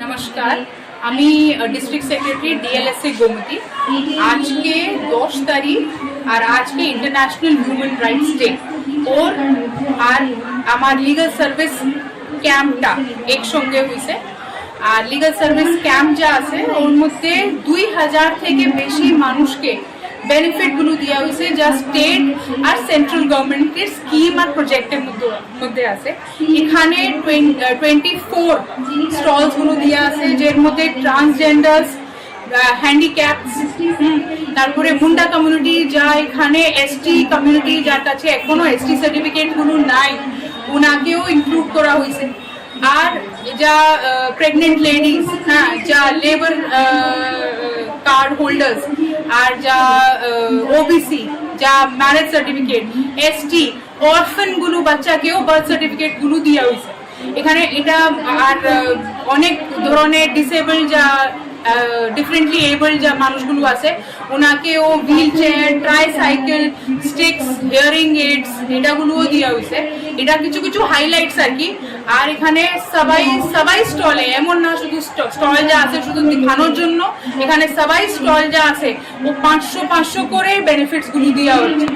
नमस्कार আমি district secretary DLSA Gomati. আজকে 10 তারিখ আর আজকে ইন্টারন্যাশনাল হিউম্যান রাইটস ডে ওর আর আমার লিগাল সার্ভিস ক্যাম্পটা একসঙ্গে হয়েছে। আর লিগাল সার্ভিস ক্যাম্প যা আছে ওর মধ্যে 2000 থেকে বেশি মানুষকে বেনিফিটগুলো দেওয়া হয়েছে যা স্টেট আর সেন্ট্রাল গভর্নমেন্টের স্কিম আর প্রজেক্টের মধ্যে আছে। এখানে 24 স্টলসগুলো দেওয়া আছে, যার মধ্যে ট্রান্সজেন্ডার্স, হ্যান্ডিক্যাপস, তারপরে মুন্ডা কমিউনিটি, যা এখানে এসটি কমিউনিটি যার কাছে এখনো এসটি সার্টিফিকেটগুলো নাই ওনাকেও ইনক্লুড করা হয়েছে। আর যা প্রেগনেন্ট লেডিজ, হ্যাঁ, যা লেবার কার্ড হোল্ডার্স, আর যা ওবিসি, যা ম্যারেজ সার্টিফিকেট, এসটি অরফানগুলো বাচ্চাকেও বার্থ সার্টিফিকেটগুলো দেওয়া হয়েছে এখানে। এটা আর অনেক ধরনের ডিসেবল যা ডিফারেন্টলি এবল যা মানুষগুলো আছে ওনাকেও wheel chair, tricycle, sticks, hearing aids এটাগুলোও দেওয়া হয়েছে। এটা কিছু কিছু হাইলাইটস আর কি। আর এখানে সবাই স্টলে, এমন না শুধু স্টল যা আছে শুধু দেখানোর জন্য, এখানে সবাই স্টল যা আছে ও 500 করে বেনিফিটস গুলো দেওয়া হচ্ছে।